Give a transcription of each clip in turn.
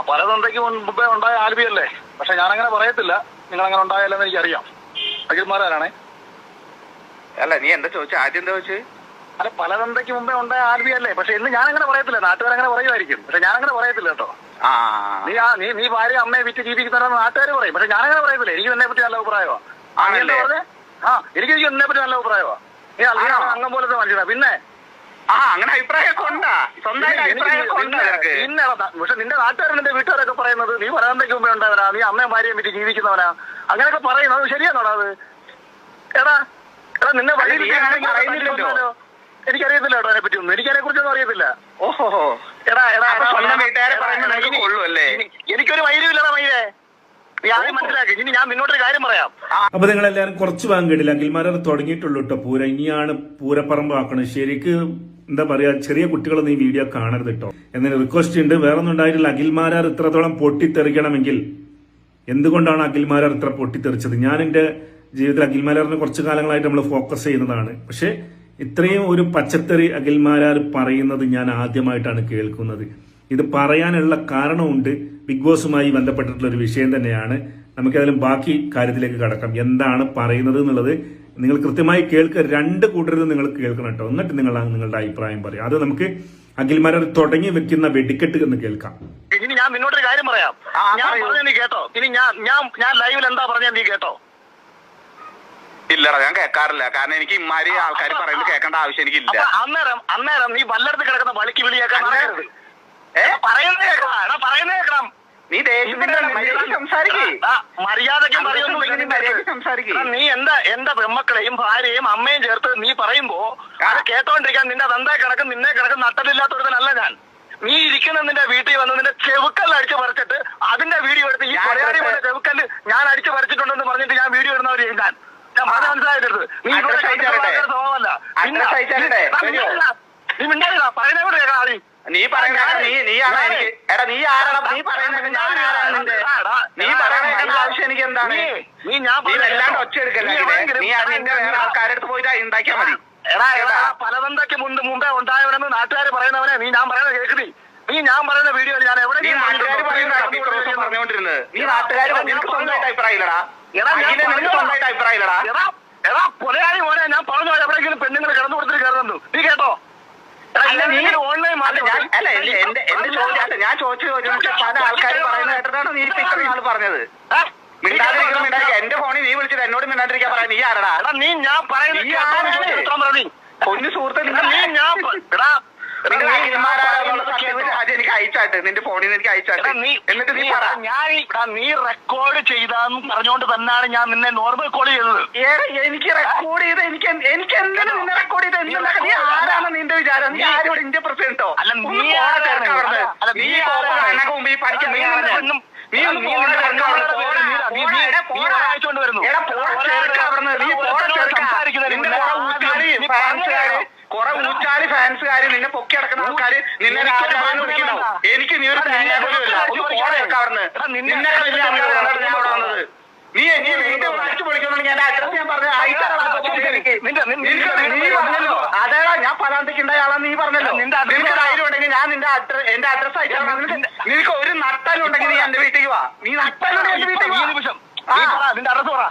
പലതന്തയ്ക്ക് മുമ്പേ ഉണ്ടായ ആൽബിയല്ലേ. പക്ഷെ ഞാനങ്ങനെ പറയത്തില്ല, നിങ്ങൾ അങ്ങനെ ഉണ്ടായാലെന്ന് എനിക്കറിയാം. അഖിൽമാരാണേ. അല്ല, നീ എന്താ ചോദിച്ചു? ആദ്യം എന്താ ചോദിച്ചു? അല്ല, പലതന്തയ്ക്ക് മുമ്പേ ഉണ്ടായ ആൽബിയല്ലേ. പക്ഷെ ഇന്ന് ഞാനങ്ങനെ പറയത്തില്ല, നാട്ടുകാരങ്ങനെ പറയുമായിരിക്കും. പക്ഷെ ഞാനങ്ങനെ പറയത്തില്ല കേട്ടോ. നീ ഭാര്യ അമ്മയെ വിറ്റ് ജീവിക്കുന്നവരെന്ന് നാട്ടുകാർ പറയും. പക്ഷെ ഞാനങ്ങനെ പറയത്തില്ല. എനിക്ക് എന്നെ പറ്റി നല്ല അഭിപ്രായമാണ്. പറഞ്ഞേ, എനിക്ക് എന്നെ പറ്റി നല്ല അഭിപ്രായമാണ്. നീ അംഗം പോലത്തെ മനുഷ്യനാ. പിന്നെ അങ്ങനെ അഭിപ്രായമൊക്കെ ഉണ്ടാ? പിന്നെ പക്ഷെ നിന്റെ നാട്ടുകാരും നിന്റെ വീട്ടുകാരൊക്കെ പറയുന്നത് നീ പലതന്തയ്ക്ക് മുമ്പേ ഉണ്ടാവനാ, നീ അമ്മയും ഭാര്യയും വിറ്റ് ജീവിക്കുന്നവനാ, അങ്ങനെയൊക്കെ പറയുന്നത് ശരിയാണോടാ? അത് എടാ നിന്നെ പറയുന്നില്ലല്ലോ. എനിക്കറിയത്തില്ല കേട്ടോ അതിനെ പറ്റി ഒന്നും. എനിക്ക് അതിനെ കുറിച്ചൊന്നും അറിയത്തില്ല. ഓഹോ, എനിക്കൊരു വൈര്യമില്ലടാ മൈരേ. നീ ആദ്യം മനസ്സിലാക്കി. ഇനി ഞാൻ നിന്നോട്ടൊരു കാര്യം പറയാം. അപ്പൊ നിങ്ങളെല്ലാരും കുറച്ച് ഭാഗം കേട്ടില്ല. അഖിൽമാരാർ തുടങ്ങിയിട്ടുള്ളൂ കേട്ടോ പൂര. ഇനിയാണ് പൂരപ്പറമ്പ് ആക്കണം. ശരിക്ക് എന്താ പറയാ, ചെറിയ കുട്ടികളൊന്നും ഈ വീഡിയോ കാണരുത് കേട്ടോ എന്നൊരു റിക്വസ്റ്റ് ഉണ്ട്. വേറെ ഒന്നും ഉണ്ടായിട്ടില്ല. അഖിൽമാരാർ ഇത്രത്തോളം പൊട്ടിത്തെറിക്കണമെങ്കിൽ എന്തുകൊണ്ടാണ് അഖിൽമാരാർ ഇത്ര പൊട്ടിത്തെറിച്ചത്? ഞാൻ എന്റെ ജീവിതത്തിൽ അഖിൽമാരാറിനെ കുറച്ചു കാലങ്ങളായിട്ട് നമ്മൾ ഫോക്കസ് ചെയ്യുന്നതാണ്. പക്ഷെ ഇത്രയും ഒരു പച്ചത്തെറി അഖിൽമാരാർ പറയുന്നത് ഞാൻ ആദ്യമായിട്ടാണ് കേൾക്കുന്നത്. ഇത് പറയാനുള്ള കാരണമുണ്ട്. ബിഗ് ബോസുമായി ബന്ധപ്പെട്ടിട്ടുള്ള ഒരു വിഷയം തന്നെയാണ്. നമുക്കതിലും ബാക്കി കാര്യത്തിലേക്ക് കടക്കാം. എന്താണ് പറയുന്നത് എന്നുള്ളത് നിങ്ങൾ കൃത്യമായി കേൾക്കുക. രണ്ട് കൂട്ടരുത് നിങ്ങൾ കേൾക്കണം കേട്ടോ. എന്നിട്ട് നിങ്ങളുടെ അഭിപ്രായം പറയാം. അത് നമുക്ക് അഖിൽമാരാർ തുടങ്ങി വെക്കുന്ന വെടിക്കെട്ട് എന്ന് കേൾക്കാം. ഇനി ഞാൻ നിന്നോട്ടൊരു കാര്യം പറയാം. ഞാൻ പറഞ്ഞ നീ കേട്ടോ. ഇനി ഞാൻ ലൈവിൽ എന്താ പറഞ്ഞ നീ കേട്ടോ? ഇല്ലടാ, ഞാൻ കേൾക്കാറില്ല. കാരണം എനിക്ക് ഇമാരി ആൾക്കാർ പറയുന്നത് കേൾക്കേണ്ട ആവശ്യം എനിക്കില്ല. അന്നേരം നീ വല്ലടത്ത് കിടക്കുന്ന വലിക്ക് വിളിയേക്കാൻ പറയുന്നത് കേൾക്കണം. നീ നീ എന്റെ പെമ്മക്കളെയും ഭാര്യയും അമ്മയും ചേർത്ത് നീ പറയുമ്പോ അത് കേട്ടോണ്ടിരിക്കാൻ നിന്റെ തന്താ കിടക്കും നിന്നെ കിടക്കും നട്ടലില്ലാത്തവരുന്നല്ല ഞാൻ. നീ ഇരിക്കുന്ന നിന്റെ വീട്ടിൽ വന്ന് നിന്റെ ചെവുക്കല്ല് അടിച്ചു പറിച്ചിട്ട് അതിന്റെ വീഡിയോ എടുത്ത് ഈ കൊലയാളി പോലെ ചെവുക്കല്ല് ഞാൻ അടിച്ചു പറിച്ചിട്ടുണ്ടെന്ന് പറഞ്ഞിട്ട് ഞാൻ വീഡിയോ ഇടുന്നവർ ഞാൻ മനസ്സിലാക്കരുത്. നീ സ്വഭാവമല്ല. നീ മിണ്ടായില്ല. പറയുന്നവരോട് കേൾക്കാം. ആദ്യം നീ ആവശ്യം എനിക്ക് എന്താണ്? നീ ഒച്ചെടുക്കല്ലേ? നീ നിന്റെ വേറെ ആൾക്കാരെടുത്ത് പോയിട്ട് ഉണ്ടാക്കിയാൽ മതി. പലതന്തയ്ക്ക് മുമ്പേ ഉണ്ടായവനെന്ന് നാട്ടുകാർ പറയുന്നവനെ ഞാൻ പറയുന്നത് കേൾക്കുന്നേ. ഞാൻ പറയുന്ന വീഡിയോ ഞാൻ എവിടെ പറഞ്ഞുകൊണ്ടിരുന്നത്? നീ നാട്ടുകാർ സ്വന്തമായിട്ട് അഭിപ്രായമില്ലടാ. സ്വന്തമായിട്ട് അഭിപ്രായമില്ലടാ. കൊലയാളി മോനെ ഞാൻ പറഞ്ഞു എവിടെയെങ്കിലും പെണ്ണുങ്ങൾ കിടന്നു കൊടുത്തിട്ട് കയറുന്നു. നീ കേട്ടോ? ഓൺലൈൻ അല്ല, എന്റെ ചോദ്യം ഞാൻ ചോദിച്ച ചോദ്യം പല ആൾക്കാർ പറയുന്ന കേട്ടിട്ടാണ് നീ ഇത്ര നാൾ പറഞ്ഞത്. മിണ്ടാതിരിക്കണം. എന്റെ ഫോണിൽ നീ വിളിച്ചിട്ട് എന്നോട് മിണ്ടാണ്ടിരിക്കാൻ പറയാം. നീ ആരടാ? നീ ഞാൻ പറയുന്നത് പൊന്നു സുഹൃത്ത്, എനിക്ക് അയച്ചാട്ട് നിന്റെ ഫോണിൽ നിന്ന് എനിക്ക് അയച്ചാട്ട്. എന്നിട്ട് നീ പറ. നീ റെക്കോർഡ് ചെയ്താന്ന് പറഞ്ഞുകൊണ്ട് തന്നെയാണ് ഞാൻ നിന്നെ നോർമൽ കോൾ ചെയ്തത്. എനിക്ക് റെക്കോർഡ് ചെയ്ത് എനിക്ക് എന്തിനാ നിന്നെ റെക്കോർഡ് ചെയ്ത്? നീ ആരാണ് നിന്റെ വിചാരം? നീ ആരോട് ഇന്ത്യ പ്രസിഡന്റോ? അല്ല, നീ മുമ്പ് ഈ പഠിക്കാൻ കുറെ ഊച്ചാലി ഫാൻസുകാര് നിന്നെ പൊക്കി അടക്കുന്ന ആൾക്കാര് നിന്നെ വിളിക്കണ്ടാവും. എനിക്ക് നീ ഒരു നീ വീണ്ടും വിളിച്ചു വിളിക്കുന്നുണ്ടെങ്കിൽ എന്റെ അഡ്രസ് ഞാൻ പറഞ്ഞു. അതേടാ, ഞാൻ പലാന്തയ്ക്ക് ഉണ്ടായ ആളാന്ന് നീ പറഞ്ഞല്ലോ. നിനക്ക് ധൈര്യം ഉണ്ടെങ്കിൽ ഞാൻ എന്റെ അഡ്രസ് അയച്ചാൽ നിനക്ക് ഒരു നട്ടലുണ്ടെങ്കിൽ നീ എന്റെ വീട്ടിലേക്ക് വാ. നീ നട്ടലുണ്ടെങ്കിൽ എന്റെ വീട്ടിലേക്ക് വാ.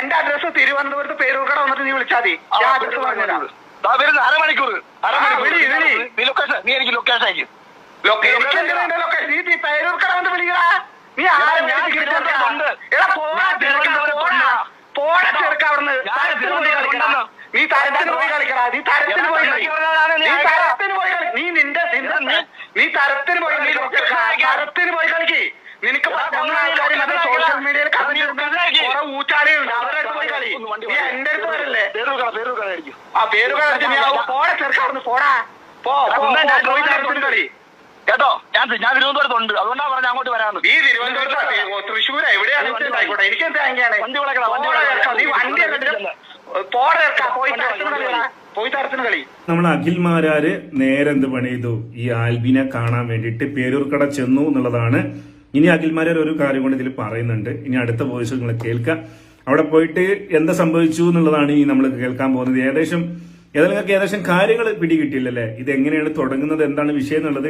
എന്റെ അഡ്രസ് തിരുവനന്തപുരത്ത് പേരൂർക്കട വന്നിട്ട് നീ വിളിച്ചാൽ മതി. ഞാൻ അഡ്രസ് പറഞ്ഞുതരാം. അരമണിക്കൂർ നീ ലൊക്കേഷൻ നീ എനിക്ക് ലൊക്കേഷൻ അയക്കും. നീ പേരൂർക്കട വന്ന് വിളിക്കടാ. നീ ചെറുക്ക അവിടുന്ന് നീ തരത്തിന് പോയി കളിക്കടാ. നീ തരത്തിന് പോയി കളി. നീ തരത്തിന് പോയി കളിക്ക്. നിനക്ക് സോഷ്യൽ മീഡിയയിൽ കുറെ ഊച്ചാളികളുണ്ട്. അവരുടെ പോയി കളി. നീ എന്റെ അടുത്ത് വരല്ലേ? പേരുകൾ പോടാ ചെറുക്ക അവിടുന്ന്. പോടാ പോയി തരത്തിന് കളി കേട്ടോ. ഞാൻ തിരുവനന്തപുരത്തുണ്ട്, അതുകൊണ്ടാ പറഞ്ഞ അങ്ങോട്ട് വരാന്ന്. ഈ തിരുവനന്തപുരത്ത് തൃശ്ശൂർ എവിടെയാണ്? എനിക്ക് പോയി തരത്തിന് കളി. നമ്മൾ അഖിൽമാരാര് നേരെ എന്ത് പണി ചെയ്തു? ഈ ആൽബിനെ കാണാൻ വേണ്ടിയിട്ട് പേരൂർക്കട ചെന്നു എന്നുള്ളതാണ്. ഇനി അഖിൽമാരാർ ഒരു കാര്യം കൊണ്ട് ഇതിൽ പറയുന്നുണ്ട്. ഇനി അടുത്ത വോയിസ് നിങ്ങൾ കേൾക്കുക. അവിടെ പോയിട്ട് എന്താ സംഭവിച്ചു എന്നുള്ളതാണ് ഈ നമ്മൾ കേൾക്കാൻ പോകുന്നത്. നിങ്ങൾക്ക് ഏകദേശം കാര്യങ്ങൾ പിടികിട്ടില്ലല്ലേ? ഇത് എങ്ങനെയാണ് തുടങ്ങുന്നത്, എന്താണ് വിഷയം എന്നുള്ളത്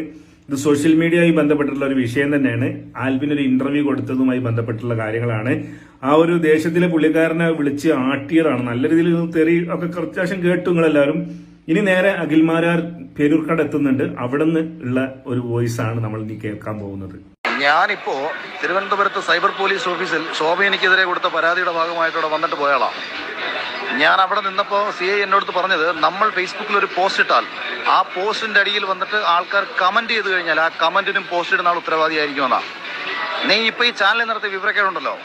ഇത് സോഷ്യൽ മീഡിയയുമായി ബന്ധപ്പെട്ടുള്ള ഒരു വിഷയം തന്നെയാണ്. ആൽബിനൊരു ഇന്റർവ്യൂ കൊടുത്തതുമായി ബന്ധപ്പെട്ടുള്ള കാര്യങ്ങളാണ്. ആ ഒരു ദേശത്തിലെ പുള്ളിക്കാരനെ വിളിച്ച് ആട്ടിയതാണ്. നല്ല രീതിയിൽ തെറി ഒക്കെ കുറച്ചാശം കേട്ടു നിങ്ങളെല്ലാവരും. ഇനി നേരെ അഖിൽമാരാർ പേരൂർക്കാട് എത്തുന്നുണ്ട്. അവിടെ നിന്ന് ഉള്ള ഒരു വോയിസ് ആണ് നമ്മൾ ഇനി കേൾക്കാൻ പോകുന്നത്. ഞാനിപ്പോ തിരുവനന്തപുരത്ത് സൈബർ പോലീസ് ഓഫീസിൽ ശോഭ എനിക്കെതിരെ കൊടുത്ത പരാതിയുടെ ഭാഗമായിട്ടവിടെ വന്നിട്ട് പോയാളാം. ഞാൻ അവിടെ നിന്നപ്പോൾ CI എന്നോട് പറഞ്ഞത്, നമ്മൾ ഫേസ്ബുക്കിൽ ഒരു പോസ്റ്റ് ഇട്ടാൽ ആ പോസ്റ്റിന്റെ അടിയിൽ വന്നിട്ട് ആൾക്കാർ കമന്റ് ചെയ്ത് കഴിഞ്ഞാൽ ആ കമന്റിനും പോസ്റ്റ് ഇടുന്ന ആൾ ഉത്തരവാദിയായിരിക്കുമെന്നാണ്. നീ ഇപ്പൊ ഈ ചാനലിൽ നടത്തിയ വിവരക്കേടുണ്ടല്ലോ,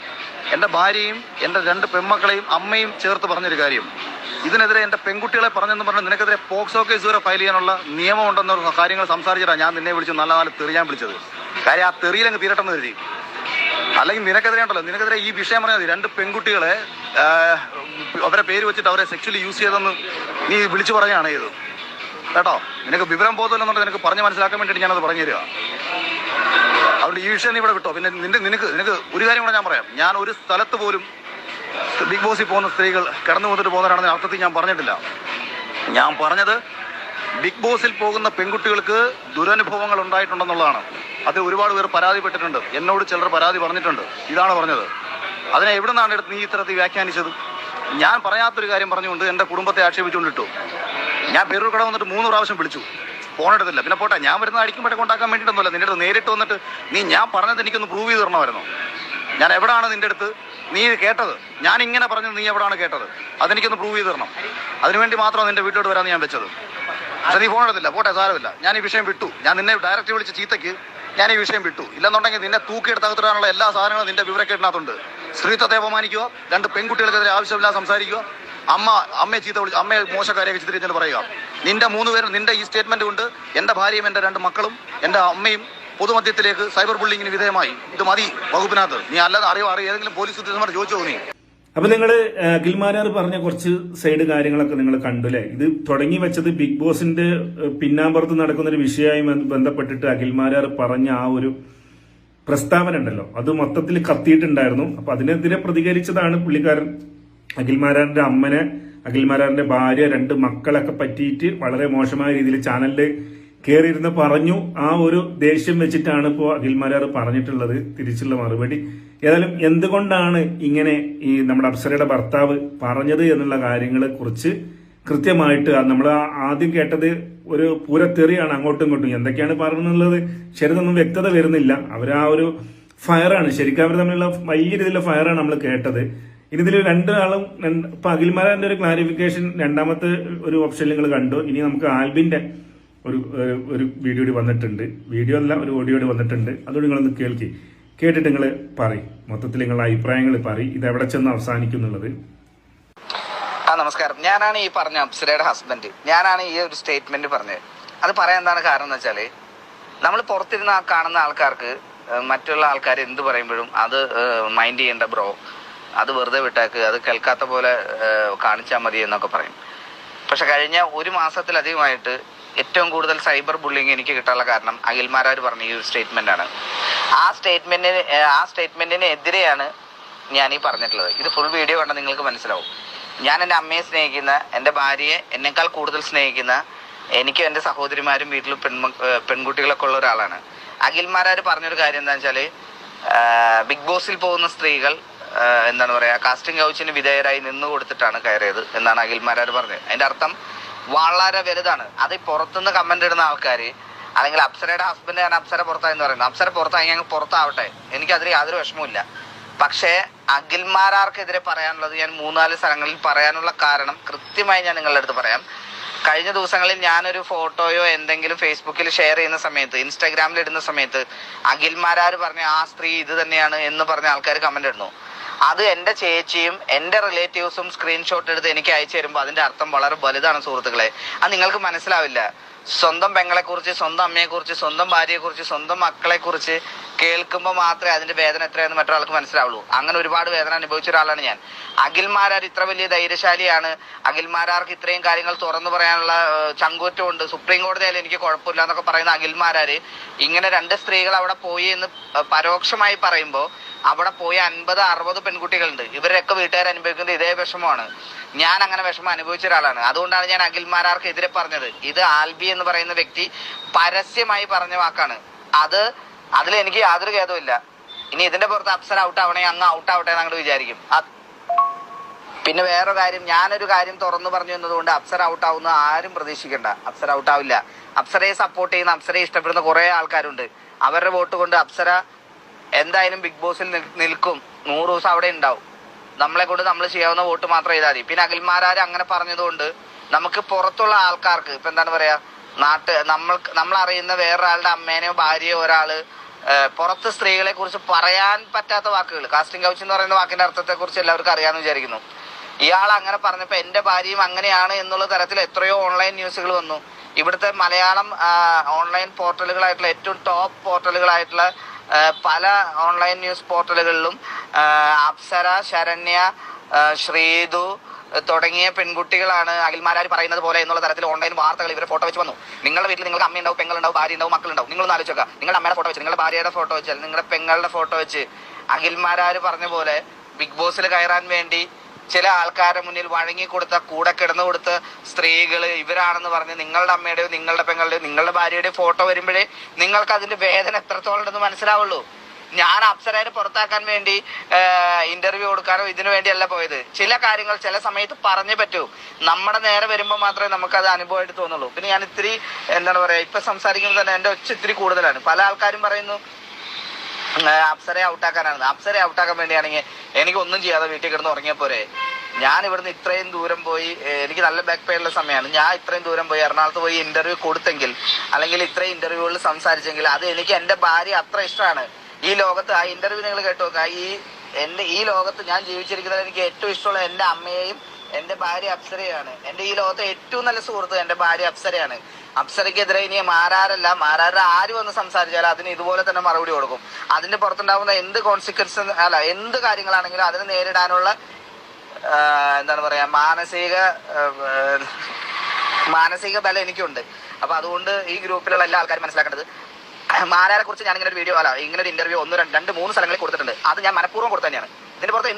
എന്റെ ഭാര്യയും എന്റെ 2 പെൺമക്കളെയും അമ്മയും ചേർത്ത് പറഞ്ഞൊരു കാര്യം, ഇതിനെതിരെ എന്റെ പെൺകുട്ടികളെ പറഞ്ഞെന്ന് പറഞ്ഞാൽ നിനക്കെതിരെ പോക്സോ കേസ് വരെ ഫയൽ ചെയ്യാനുള്ള നിയമമുണ്ടെന്ന കാര്യങ്ങൾ സംസാരിച്ചിട്ടാണ് ഞാൻ നിന്നെ വിളിച്ച് നല്ല തെറിയാൻ വിളിച്ചത്. കാര്യം ആ തെറിയിലങ്ങ് തീരട്ടെന്ന് കരുതി. അല്ലെങ്കിൽ നിനക്കെതിരെ ഉണ്ടല്ലോ, നിനക്കെതിരെ ഈ വിഷയം പറഞ്ഞാൽ 2 പെൺകുട്ടികളെ അവരെ പേര് വെച്ചിട്ട് അവരെ സെക്ച്വലി യൂസ് ചെയ്തെന്ന് നീ വിളിച്ചു പറയുകയാണ് ചെയ്തത് കേട്ടോ. നിനക്ക് വിവരം ബോധമില്ലെന്നുണ്ട് നിനക്ക് പറഞ്ഞ് മനസ്സിലാക്കാൻ വേണ്ടിയിട്ട് ഞാനത് പറഞ്ഞു തരിക. അതുകൊണ്ട് ഈ വിഷയം നീ ഇവിടെ വിട്ടോ. പിന്നെ നിനക്ക് ഒരു കാര്യം കൂടെ ഞാൻ പറയാം. ഞാൻ ഒരു സ്ഥലത്ത് പോലും ബിഗ് ബോസിൽ പോകുന്ന സ്ത്രീകൾ കിടന്നു വന്നിട്ട് പോകുന്നവരാണെന്ന് അർത്ഥത്തിൽ ഞാൻ പറഞ്ഞിട്ടില്ല. ഞാൻ പറഞ്ഞത് ബിഗ് ബോസിൽ പോകുന്ന പെൺകുട്ടികൾക്ക് ദുരനുഭവങ്ങൾ ഉണ്ടായിട്ടുണ്ടെന്നുള്ളതാണ്. അത് ഒരുപാട് പേർ പരാതിപ്പെട്ടിട്ടുണ്ട്, എന്നോട് ചിലർ പരാതി പറഞ്ഞിട്ടുണ്ട്. ഇതാണ് പറഞ്ഞത്. അതിനെ എവിടെ നിന്നാണ് എടുത്ത് നീ ഇത്തരത്തിൽ വ്യാഖ്യാനിച്ചത്? ഞാൻ പറയാത്തൊരു കാര്യം പറഞ്ഞുകൊണ്ട് എൻ്റെ കുടുംബത്തെ ആക്ഷേപിച്ചുകൊണ്ടിട്ടു. ഞാൻ പേരൂർക്കട വന്നിട്ട് 3 പ്രാവശ്യം വിളിച്ചു, ഫോൺ എടുത്തില്ല. പിന്നെ പോട്ടെ, ഞാൻ വരുന്ന അടിക്കുമ്പോഴേ കൊണ്ടാക്കാൻ വേണ്ടിയിട്ടൊന്നുമല്ല. നിന്റെ അടുത്ത് നേരിട്ട് വന്നിട്ട് ഞാൻ പറഞ്ഞത് എനിക്കൊന്ന് പ്രൂവ് ചെയ്ത് തരണമായിരുന്നു. ഞാൻ എവിടെയാണ് നിന്റെ അടുത്ത് നീ കേട്ടത്? ഞാൻ ഇങ്ങനെ പറഞ്ഞത് നീ എവിടെയാണ് കേട്ടത്? അതെനിക്കൊന്ന് പ്രൂവ് ചെയ്ത് തരണം. അതിനുവേണ്ടി മാത്രമാണ് നിന്റെ വീട്ടിലോട്ട് വരാമെന്ന് ഞാൻ വെച്ചത്. പക്ഷെ നീ ഫോൺ എടുത്തില്ല. പോട്ടെ, സാരമില്ല, ഞാൻ ഈ വിഷയം വിട്ടു. ഞാൻ നിന്നെ ഡയറക്റ്റ് വിളിച്ച് ചീത്തയ്ക്ക് ഞാൻ ഈ വിഷയം വിട്ടു. ഇല്ലെന്നുണ്ടെങ്കിൽ നിന്നെ തൂക്കിയെടുത്തകത്തിടാനുള്ള എല്ലാ സാധനങ്ങളും നിന്റെ വിവരക്കേട്ടിനകത്തുണ്ട്. സ്ത്രീത്വത്തെ അപമാനിക്കുക, 2 പെൺകുട്ടികൾക്കെതിരെ ആവശ്യമില്ല സംസാരിക്കുക, അമ്മയെ ചീത്ത വിളിച്ച് അമ്മയെ മോശക്കാരെയൊക്കെ ചിത്രീകരിച്ചിട്ട് പറയുക. നിന്റെ 3 പേരും നിന്റെ ഈ സ്റ്റേറ്റ്മെന്റ് കൊണ്ട് എന്റെ ഭാര്യയും എന്റെ 2 മക്കളും എന്റെ അമ്മയും പൊതുമധ്യത്തിലേക്ക് സൈബർ ബുള്ളിങ്ങിന് വിധേയമായി. ഇത് മതി വകുപ്പിനകത്ത്. നീ അല്ലാതെ അറിയോ ഏതെങ്കിലും പോലീസ് ഉദ്യോഗസ്ഥന്മാർ ചോദിച്ചോ നീ? അപ്പൊ നിങ്ങള് അഖിൽമാരാർ പറഞ്ഞ കുറച്ച് സൈഡ് കാര്യങ്ങളൊക്കെ നിങ്ങൾ കണ്ടുല്ലേ. ഇത് തുടങ്ങി വെച്ചത് ബിഗ് ബോസിന്റെ പിന്നാമ്പുറത്ത് നടക്കുന്ന ഒരു വിഷയവുമായി ബന്ധപ്പെട്ടിട്ട് അഖിൽമാരാർ പറഞ്ഞ ആ ഒരു പ്രസ്താവന ഉണ്ടല്ലോ, അത് മൊത്തത്തിൽ കത്തിയിട്ടുണ്ടായിരുന്നു. അപ്പൊ അതിനെതിരെ പ്രതികരിച്ചതാണ് പുള്ളിക്കാരൻ. അഖിൽമാരാറിന്റെ അമ്മനെ, അഖിൽമാരാറിന്റെ ഭാര്യ, 2 മക്കളൊക്കെ പറ്റിയിട്ട് വളരെ മോശമായ രീതിയിൽ ചാനലിൽ കയറിയിരുന്ന് പറഞ്ഞു. ആ ഒരു ദേഷ്യം വെച്ചിട്ടാണ് ഇപ്പോൾ അഖിൽമാരാർ പറഞ്ഞിട്ടുള്ളത് തിരിച്ചുള്ള മറുപടി. ഏതായാലും എന്തുകൊണ്ടാണ് ഇങ്ങനെ ഈ നമ്മുടെ അപ്സരയുടെ ഭർത്താവ് പറഞ്ഞത് എന്നുള്ള കാര്യങ്ങളെ കുറിച്ച് കൃത്യമായിട്ട് നമ്മൾ ആദ്യം കേട്ടത് ഒരു പൂരത്തെറിയാണ് അങ്ങോട്ടും ഇങ്ങോട്ടും. എന്തൊക്കെയാണ് പറഞ്ഞെന്നുള്ളത് ശരിതൊന്നും വ്യക്തത വരുന്നില്ല. അവരാ ഒരു ഫയറാണ്, ശരിക്കും അവർ തമ്മിലുള്ള വലിയ രീതിയിലുള്ള ഫയറാണ് നമ്മൾ കേട്ടത്. ഇനി ഇതിൽ 2 ആളും ഇപ്പൊ അഖിൽമാരാറിന്റെ ഒരു ക്ലാരിഫിക്കേഷൻ രണ്ടാമത്തെ ഒരു ഓപ്ഷൻ നിങ്ങൾ കണ്ടു. ഇനി നമുക്ക് ആൽബിന്റെ ഒരു വീഡിയോ വന്നിട്ടുണ്ട്. വീഡിയോ അല്ല, ഒരു ഓഡിയോ വന്നിട്ടുണ്ട്. അതുകൊണ്ട് നിങ്ങളൊന്ന് കേട്ടിട്ട് നിങ്ങൾ പറയും, മൊത്തത്തിൽ നിങ്ങളുടെ അഭിപ്രായങ്ങൾ പറയും, ഇത് എവിടെ ചെന്ന് അവസാനിക്കുന്നുള്ളത്. നമസ്കാരം. ഞാനാണ് ഈ പറഞ്ഞ അപ്സരയുടെ ഹസ്ബൻഡ്. ഞാനാണ് ഈ ഒരു സ്റ്റേറ്റ്മെന്റ് പറഞ്ഞത്. അത് പറയാൻ എന്താണ് കാരണം എന്ന് വെച്ചാല്, നമ്മൾ പുറത്തിരുന്ന് കാണുന്ന ആൾക്കാർക്ക് മറ്റുള്ള ആൾക്കാർ എന്ത് പറയുമ്പോഴും അത് മൈൻഡ് ചെയ്യേണ്ട ബ്രോ, അത് വെറുതെ വിട്ടേക്ക്, അത് കേൾക്കാത്ത പോലെ കാണിച്ചാൽ മതി എന്നൊക്കെ പറയും. പക്ഷെ കഴിഞ്ഞ 1 മാസത്തിലധികമായിട്ട് ഏറ്റവും കൂടുതൽ സൈബർ ബുള്ളിങ് എനിക്ക് കിട്ടാനുള്ള കാരണം അഖിൽമാരാർ പറഞ്ഞ ഈ ഒരു സ്റ്റേറ്റ്മെന്റ് ആണ്. ആ സ്റ്റേറ്റ്മെന്റിന് എതിരെയാണ് ഞാൻ ഈ പറഞ്ഞിട്ടുള്ളത്. ഇത് ഫുൾ വീഡിയോ കണ്ടാൽ നിങ്ങൾക്ക് മനസ്സിലാവും. ഞാൻ എൻ്റെ അമ്മയെ സ്നേഹിക്കുന്ന, എൻ്റെ ഭാര്യയെ എന്നേക്കാൾ കൂടുതൽ സ്നേഹിക്കുന്ന, എനിക്കും എൻ്റെ സഹോദരിമാരും വീട്ടിൽ പെൺകുട്ടികളൊക്കെ ഉള്ള ഒരാളാണ്. അഖിൽമാരാർ പറഞ്ഞൊരു കാര്യം എന്താണെന്ന് വെച്ചാൽ, ബിഗ് ബോസിൽ പോകുന്ന സ്ത്രീകൾ എന്താണ് പറയുക, കാസ്റ്റിംഗ് കൗച്ചിന് വിധേയരായി നിന്ന് കൊടുത്തിട്ടാണ് കയറിയത് എന്നാണ് അഖിൽമാരാർ പറഞ്ഞത്. അതിന്റെ അർത്ഥം വളരെ വലുതാണ്. അത് പുറത്തുനിന്ന് കമന്റ് ഇടുന്ന ആൾക്കാർ, അല്ലെങ്കിൽ അപ്സരയുടെ ഹസ്ബൻഡ് ഞാൻ അപ്സര പുറത്തായെന്ന് പറയുന്നത്, അപ്സര പുറത്തായി ഞങ്ങൾ പുറത്താവട്ടെ, എനിക്കതിൽ യാതൊരു വിഷമവുമില്ല. പക്ഷേ അഖിൽമാരാർക്കെതിരെ പറയാനുള്ളത് ഞാൻ 3-4 സ്ഥലങ്ങളിൽ പറയാനുള്ള കാരണം കൃത്യമായി ഞാൻ നിങ്ങളുടെ അടുത്ത് പറയാം. കഴിഞ്ഞ ദിവസങ്ങളിൽ ഞാനൊരു ഫോട്ടോയോ എന്തെങ്കിലും ഫേസ്ബുക്കിൽ ഷെയർ ചെയ്യുന്ന സമയത്ത്, ഇൻസ്റ്റാഗ്രാമിൽ ഇടുന്ന സമയത്ത് അഖിൽമാരാർ പറഞ്ഞ ആ സ്ത്രീ ഇത് തന്നെയാണ് എന്ന് പറഞ്ഞ ആൾക്കാർ കമന്റ് ഇടുന്നു. അത് എൻ്റെ ചേച്ചിയും എൻ്റെ റിലേറ്റീവ്സും സ്ക്രീൻഷോട്ട് എടുത്ത് എനിക്ക് അയച്ചു തരുമ്പോൾ അതിന്റെ അർത്ഥം വളരെ വലുതാണ് സുഹൃത്തുക്കളെ. അത് നിങ്ങൾക്ക് മനസ്സിലാവില്ല. സ്വന്തം പെങ്ങളെക്കുറിച്ച്, സ്വന്തം അമ്മയെക്കുറിച്ച്, സ്വന്തം ഭാര്യയെക്കുറിച്ച്, സ്വന്തം മക്കളെക്കുറിച്ച് കേൾക്കുമ്പോൾ മാത്രമേ അതിന്റെ വേദന എത്രയെന്ന് മറ്റൊരാൾക്ക് മനസ്സിലാവുള്ളൂ. അങ്ങനെ ഒരുപാട് വേദന അനുഭവിച്ച ഒരാളാണ് ഞാൻ. അഖിൽമാരാർ ഇത്ര വലിയ ധൈര്യശാലിയാണ്, അഖിൽമാരാർക്ക് ഇത്രയും കാര്യങ്ങൾ തുറന്നു പറയാനുള്ള ചങ്കൂറ്റമുണ്ട്, സുപ്രീം കോടതിയായാലും എനിക്ക് കുഴപ്പമില്ല എന്നൊക്കെ പറയുന്ന അഖിൽമാരാര് ഇങ്ങനെ 2 സ്ത്രീകൾ അവിടെ പോയി എന്ന് പരോക്ഷമായി പറയുമ്പോൾ അവിടെ പോയി 50-60 പെൺകുട്ടികളുണ്ട്. ഇവരൊക്കെ വീട്ടുകാർ അനുഭവിക്കുന്നത് ഇതേ വിഷമമാണ്. ഞാൻ അങ്ങനെ വിഷമം അനുഭവിച്ച ഒരാളാണ്. അതുകൊണ്ടാണ് ഞാൻ അഖിൽമാരാർക്ക് എതിരെ പറഞ്ഞത്. ഇത് ആൽബി എന്ന് പറയുന്ന വ്യക്തി പരസ്യമായി പറഞ്ഞ വാക്കാണ്. അതിൽ എനിക്ക് യാതൊരു ഖേദവുമില്ല. ഇനി ഇതിന്റെ പുറത്ത് അപ്സര ഔട്ട് ആവണേ അങ്ങ് ഔട്ട് ആവട്ടെ എന്ന് അങ്ങോട്ട് വിചാരിക്കും. പിന്നെ വേറൊരു കാര്യം, ഞാനൊരു കാര്യം തുറന്നു പറഞ്ഞു എന്നതുകൊണ്ട് അപ്സര ഔട്ട് ആവുന്ന ആരും പ്രതീക്ഷിക്കണ്ട. അപ്സര ഔട്ട് ആവില്ല. അപ്സരയെ സപ്പോർട്ട് ചെയ്യുന്ന, അപ്സരയെ ഇഷ്ടപ്പെടുന്ന കുറെ ആൾക്കാരുണ്ട്. അവരുടെ വോട്ട് കൊണ്ട് അപ്സര എന്തായാലും ബിഗ് ബോസിൽ നിൽക്കും. 100 ദിവസം അവിടെ ഉണ്ടാവും. നമ്മളെ കൊണ്ട് നമ്മൾ ചെയ്യാവുന്ന വോട്ട് മാത്രം ചെയ്താൽ മതി. പിന്നെ അഖിൽമാരാര് അങ്ങനെ പറഞ്ഞതുകൊണ്ട് നമുക്ക് പുറത്തുള്ള ആൾക്കാർക്ക് ഇപ്പൊ എന്താണ് പറയാ, നമ്മൾ അറിയുന്ന വേറൊരാളുടെ അമ്മേനെയോ ഭാര്യയോ ഒരാള് പുറത്ത് സ്ത്രീകളെ കുറിച്ച് പറയാൻ പറ്റാത്ത വാക്കുകൾ, കാസ്റ്റിംഗ് കൗച്ച് എന്ന് പറയുന്ന വാക്കിന്റെ അർത്ഥത്തെ കുറിച്ച് എല്ലാവർക്കും അറിയാമെന്ന് വിചാരിക്കുന്നു. ഇയാൾ അങ്ങനെ പറഞ്ഞപ്പോ എന്റെ ഭാര്യയും അങ്ങനെയാണ് എന്നുള്ള തരത്തിൽ എത്രയോ ഓൺലൈൻ ന്യൂസുകൾ വന്നു. ഇവിടുത്തെ മലയാളം ഓൺലൈൻ പോർട്ടലുകളായിട്ടുള്ള ഏറ്റവും ടോപ്പ് പോർട്ടലുകളായിട്ടുള്ള പല ഓൺലൈൻ ന്യൂസ് പോർട്ടലുകളിലും അപ്സര, ശരണ്യ, ശ്രീതു തുടങ്ങിയ പെൺകുട്ടികളാണ് അഖിൽമാരാര് പറയുന്നത് പോലെ എന്നുള്ള തരത്തിൽ ഓൺലൈൻ വാർത്തകൾ ഇവരെ ഫോട്ടോ വെച്ച് വന്നു. നിങ്ങളുടെ വീട്ടിൽ നിങ്ങൾക്ക് അമ്മയുണ്ടാവും, പെങ്ങളുണ്ടാവും, ഭാര്യ ഉണ്ടാവും, മക്കളുണ്ടാവും. നിങ്ങളൊന്ന് ആലോചിക്കുക. നിങ്ങളുടെ അമ്മയുടെ ഫോട്ടോ വെച്ച്, നിങ്ങളുടെ ഭാര്യയുടെ ഫോട്ടോ വെച്ചാൽ, നിങ്ങളുടെ പെങ്ങളുടെ ഫോട്ടോ വെച്ച് അഖിൽമാരാര് പറഞ്ഞ പോലെ ബിഗ് ബോസിൽ കയറാൻ വേണ്ടി ചില ആൾക്കാരുടെ മുന്നിൽ വഴങ്ങിക്കൊടുത്ത, കൂടെ കിടന്നു കൊടുത്ത സ്ത്രീകള് ഇവരാണെന്ന് പറഞ്ഞ് നിങ്ങളുടെ അമ്മയുടെയോ നിങ്ങളുടെ പെങ്ങളുടെയോ നിങ്ങളുടെ ഭാര്യയുടെയോ ഫോട്ടോ വരുമ്പോഴേ നിങ്ങൾക്ക് അതിന്റെ വേദന എത്രത്തോളം ഉണ്ടെന്ന് മനസ്സിലാവുള്ളൂ. ഞാൻ അപ്സരയെ പുറത്താക്കാൻ വേണ്ടി ഇന്റർവ്യൂ കൊടുക്കാനോ ഇതിനു വേണ്ടിയല്ല പോയത്. ചില കാര്യങ്ങൾ ചില സമയത്ത് പറഞ്ഞേ പറ്റൂ. നമ്മുടെ നേരെ വരുമ്പോൾ മാത്രമേ നമുക്കത് അനുഭവമായിട്ട് തോന്നുള്ളൂ. പിന്നെ ഞാൻ ഇത്തിരി എന്താണ് പറയാ, ഇപ്പൊ സംസാരിക്കുമ്പോൾ തന്നെ എന്റെ ഒച്ച ഇത്തിരി കൂടുതലാണ്. പല ആൾക്കാരും പറയുന്നു അപ്സരയെ ഔട്ടാക്കാനാണ്. അപ്സരയെ ഔട്ടാക്കാൻ വേണ്ടിയാണെങ്കിൽ എനിക്ക് ഒന്നും ചെയ്യാതെ വീട്ടിൽ കിടന്ന് ഉറങ്ങിയാൽ പോരെ. ഞാൻ ഇവിടുന്ന് ഇത്രയും ദൂരം പോയി, എനിക്ക് നല്ല ബാക്ക് പെയിൻ ഉള്ള സമയമാണ്. ഞാൻ ഇത്രയും ദൂരം പോയി എറണാകുളത്ത് പോയി ഇന്റർവ്യൂ കൊടുത്തെങ്കിൽ, അല്ലെങ്കിൽ ഇത്രയും ഇന്റർവ്യൂകളിൽ സംസാരിച്ചെങ്കിൽ അത് എനിക്ക് എന്റെ ഭാര്യ അത്ര ഇഷ്ടമാണ്. ഈ ലോകത്ത് ആ ഇന്റർവ്യൂ നിങ്ങൾ കേട്ടു നോക്കുക. ഈ ലോകത്ത് ഞാൻ ജീവിച്ചിരിക്കുന്നത് എനിക്ക് ഏറ്റവും ഇഷ്ടമുള്ള എന്റെ അമ്മയെയും എന്റെ ഭാര്യ അപ്സരയാണ്. എന്റെ ഈ ലോകത്തെ ഏറ്റവും നല്ല സുഹൃത്ത് എന്റെ ഭാര്യ അപ്സരയാണ്. അപ്സരയ്ക്കെതിരെ ഇനി മാരാരല്ല, മാരാരുടെ ആര് വന്ന് സംസാരിച്ചാലും അതിന് ഇതുപോലെ തന്നെ മറുപടി കൊടുക്കും. അതിന്റെ പുറത്തുണ്ടാവുന്ന എന്ത് കോൺസിക്വൻസ് അല്ല എന്ത് കാര്യങ്ങളാണെങ്കിലും അതിനെ നേരിടാനുള്ള എന്താണ് പറയാ മാനസിക ബലം എനിക്കുണ്ട്. അപ്പൊ അതുകൊണ്ട് ഈ ഗ്രൂപ്പിലുള്ള എല്ലാ ആൾക്കാരും മനസ്സിലാക്കേണ്ടത്, മാരാരെ കുറിച്ച് ഞാൻ ഇങ്ങനെ ഒരു വീഡിയോ ഇങ്ങനെ ഒരു ഇന്റർവ്യൂ 1, 2, 3 സ്ഥലങ്ങളിൽ കൊടുത്തിട്ടുണ്ട്. അത് ഞാൻ മനഃപൂർവ്വം കൊടുത്തു തന്നെയാണ്. ഇതിന്റെ പുറത്ത്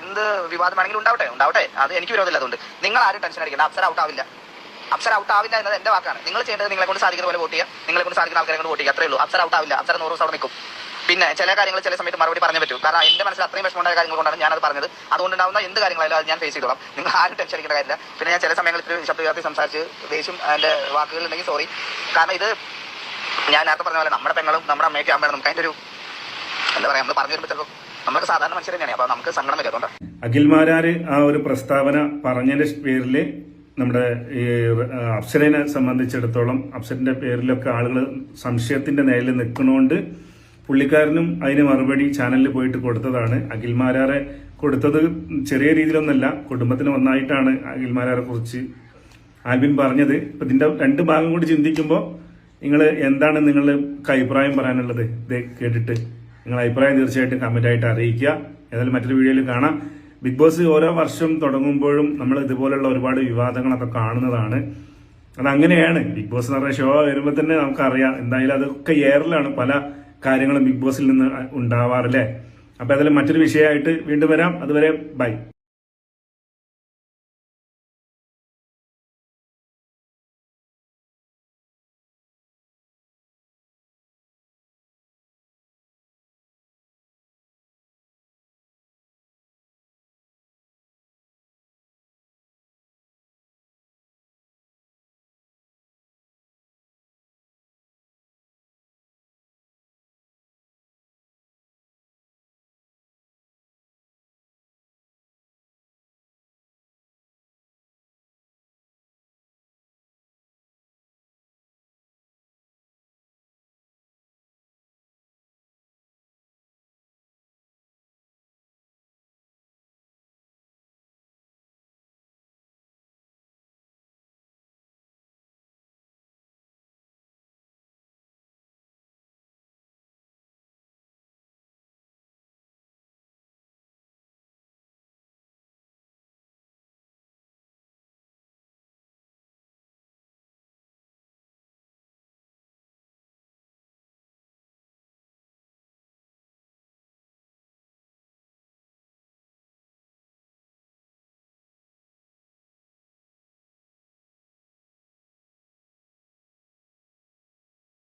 എന്ത് വിവാദമാണെങ്കിലും ഉണ്ടാവട്ടെ. അത് എനിക്ക് വിരോധമില്ല. അതുകൊണ്ട് നിങ്ങൾ ആരും ടെൻഷൻ അടിക്കണം. അപ്സര ഔട്ട് ആവില്ല. അപ്സര ഔട്ട് ആവില്ല എന്നത് എന്റെ വാക്കാണ്. നിങ്ങൾ ചെയ്യേണ്ടത് നിങ്ങളെ കൊണ്ട് സാധിക്കുന്ന പോലെ വോട്ട് ചെയ്യുക, നിങ്ങളെ കൊണ്ട് സാധിക്കുന്ന ആൾക്കാരെ കൊണ്ട് വോട്ട് ചെയ്യുക, അത്രേ ഉള്ളൂ. അപ്സര ഔട്ട് ആവില്ല. അപ്സര 100 ദിവസം അവിടെ നിൽക്കും. പിന്നെ ചില കാര്യങ്ങൾ ചില സമയത്ത് മറുപടി പറഞ്ഞേ പറ്റൂ. കാരണം എന്റെ മനസ്സിൽ അത്രയും വിഷമമുണ്ടായ കാര്യങ്ങൾ കൊണ്ടാണ് ഞാനത് പറഞ്ഞത്. അതുകൊണ്ടുണ്ടാവുന്ന എന്ത് കാര്യങ്ങളായാലും അത് ഞാൻ ഫേസ് ചെയ്തോളാം. നിങ്ങൾ ആരും ടെൻഷൻ അടിക്കേണ്ട കാര്യമില്ല. പിന്നെ ഞാൻ ചില സമയങ്ങളിൽ ശബ്ദ ഉയർത്തി സംസാരിച്ച് ദേഷ്യം എന്റെ വാക്കുകൾ ഉണ്ടെങ്കിൽ സോറി. കാരണം ഇത് ഞാൻ നേരത്തെ പറഞ്ഞ പോലെ നമ്മുടെ പെങ്ങളും നമ്മുടെ അമ്മയൊക്കെ ആകുമ്പോഴാണ് നമുക്ക് അതിന്റെ ഒരു എന്താ പറയാ, നമ്മൾ പറഞ്ഞു വരുമ്പോൾ ചിലപ്പോൾ നമ്മളൊക്കെ സാധാരണ മനുഷ്യർ തന്നെയാണ്. അപ്പൊ നമുക്ക് സങ്കടം വരും. അതുകൊണ്ട് അഖിൽമാരാര് ആ ഒരു പ്രസ്താവന പറഞ്ഞതിന്റെ പേരില് നമ്മുടെ ഈ അപ്സരനെ സംബന്ധിച്ചിടത്തോളം അപ്സരന്റെ പേരിലൊക്കെ ആളുകൾ സംശയത്തിന്റെ നിഴലിൽ നിൽക്കുന്നതുകൊണ്ട് പുള്ളിക്കാരനും അതിന് മറുപടി ചാനലിൽ പോയിട്ട് കൊടുത്തതാണ്. അഖിൽമാരാരെ കൊടുത്തത് ചെറിയ രീതിയിലൊന്നല്ല, കുടുംബത്തിന് ഒന്നായിട്ടാണ് അഖിൽമാരാരെ കുറിച്ച് ആൽബിൻ പറഞ്ഞത്. ഇപ്പൊ ഇതിന്റെ 2 ഭാഗം കൂടി ചിന്തിക്കുമ്പോൾ നിങ്ങൾ എന്താണ് നിങ്ങളുടെ അഭിപ്രായം പറയാനുള്ളത്? ഇത് കേട്ടിട്ട് നിങ്ങളുടെ അഭിപ്രായം തീർച്ചയായിട്ടും കമന്റായിട്ട് അറിയിക്കുക. ഏതായാലും മറ്റൊരു വീഡിയോയിൽ കാണാം. ബിഗ് ബോസ് ഓരോ വർഷം തുടങ്ങുമ്പോഴും നമ്മൾ ഇതുപോലുള്ള ഒരുപാട് വിവാദങ്ങളൊക്കെ കാണുന്നതാണ്. അതങ്ങനെയാണ്. ബിഗ് ബോസ് എന്ന് പറഞ്ഞ ഷോ വരുമ്പോൾ തന്നെ നമുക്കറിയാം. എന്തായാലും അതൊക്കെ എയറിലാണ് പല കാര്യങ്ങളും ബിഗ് ബോസിൽ നിന്ന് ഉണ്ടാവാറില്ലേ. അപ്പൊ ഏതായാലും മറ്റൊരു വിഷയമായിട്ട് വീണ്ടും വരാം. അതുവരെ ബൈ.